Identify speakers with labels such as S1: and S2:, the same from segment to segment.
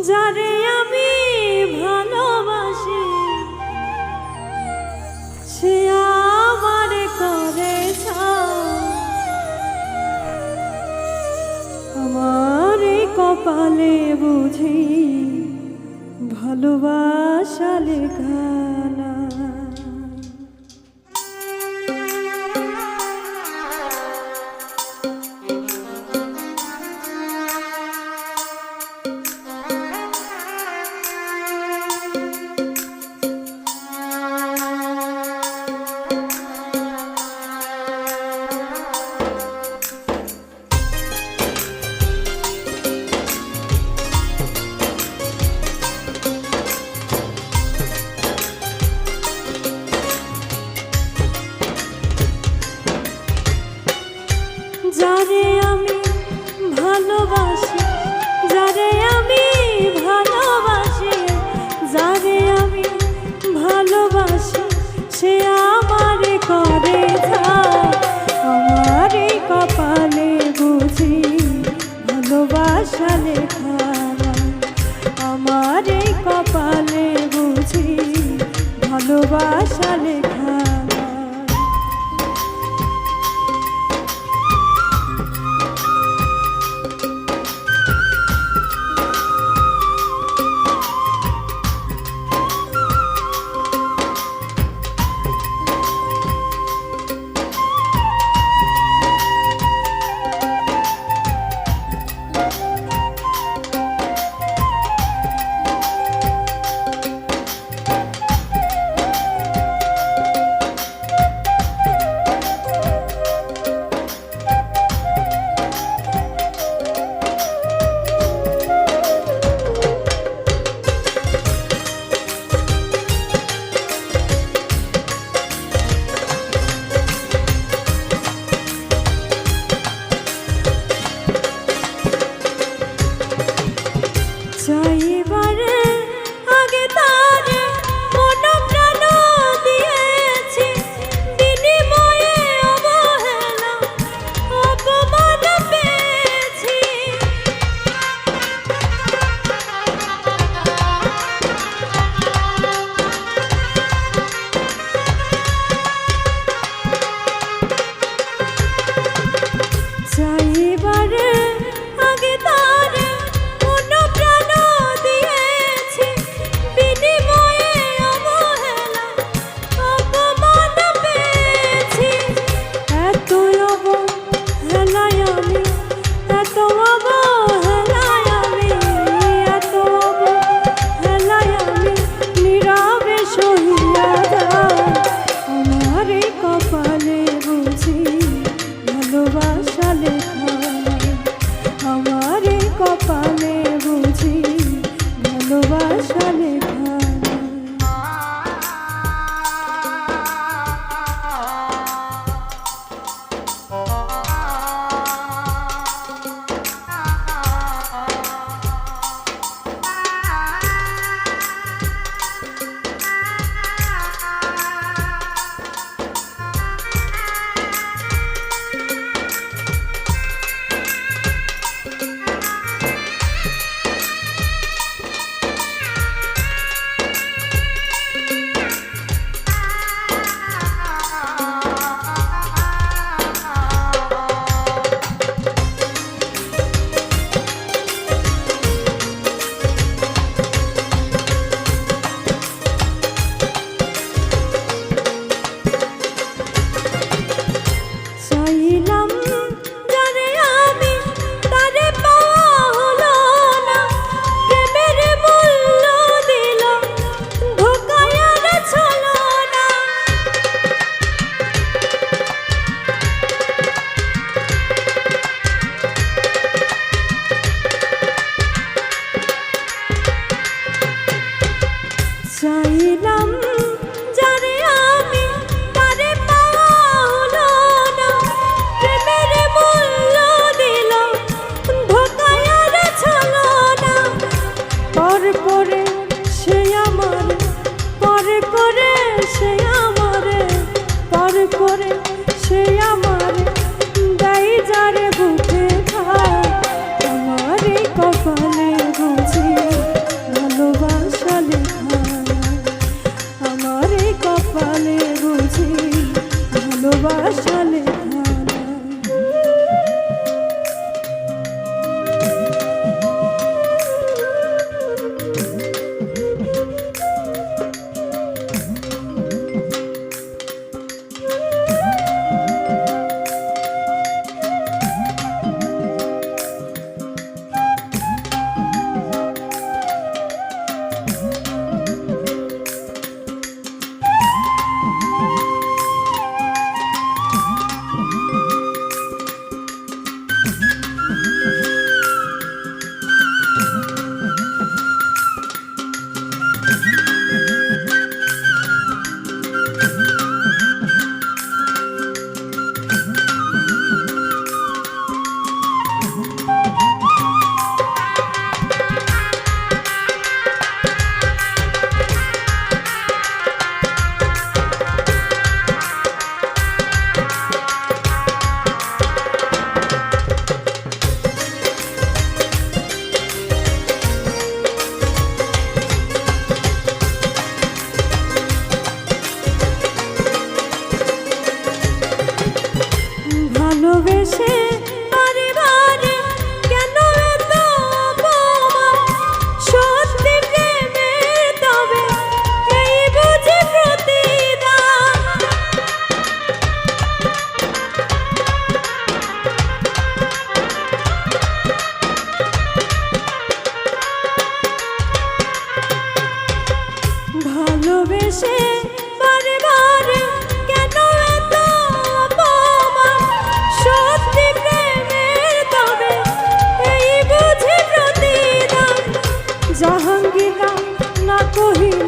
S1: যারে আমি ভালোবাসি সে আমারে করে আমার কপালে বুঝি ভালোবাসা লেখা না। যারে আমি ভালোবাসি, যারে আমি ভালোবাসি, যারে আমি ভালোবাসি সে আমারে করে আমার কপালে বুঝি ভালোবাসা লেখা আমার কপালে বুঝি ভালোবাসা লেখা। চাইবারে আগে তারে মন প্রাণ দিয়েছি, বিনিময়ে অবহেলা অপমান পেয়েছি। চাইবারে আগে তারে কপালে বুঝি ভালোবাসা লেখা আমার কপালে বুঝি ভালোবাসা লেখা। চাইলাম যারে আমি তারে পাওয়া হলো না, ভালোবেসে বারে বারে কেন এত অপমান? সত্যি প্রেমের তবে এই বুঝি প্রতিদান। ভালোবেসে বারে বারে কেন এত অপমান? সত্যি প্রেমের তবে এই বুঝি প্রতিদান। জাহাঙ্গীরা না কহিল,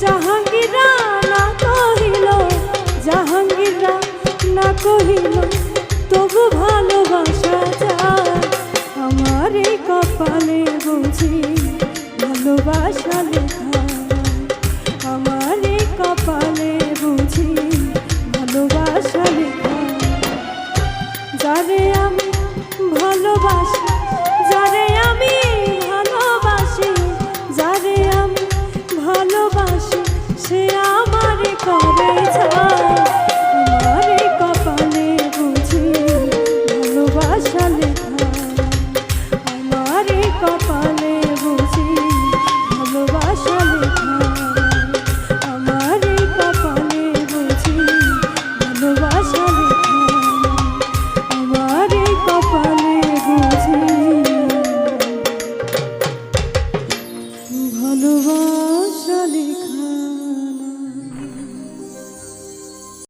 S1: জাহাঙ্গীরা না কহিল, জাহাঙ্গীরা না কহিল, তবু ভালোবাসা যায়। আমার এই কপালে বুঝি ভালোবাসা লেখা, আমার এই কপালে বুঝি ভালোবাসা লেখা। যারে আমি ভালোবাসি, যারে আমি ভালোবাসি, যারে আমি ভালোবাসি, সে আমার করে যায়। আমার এই কপালে বুঝি ভালোবাসা লেখা, আমার এই কপালে বুঝি ভালোবাসা লেখা, আমার এই কপালে বুঝি ভালোবাসা লেখা, আমার এই কপালে বুঝি ভালোবাসা।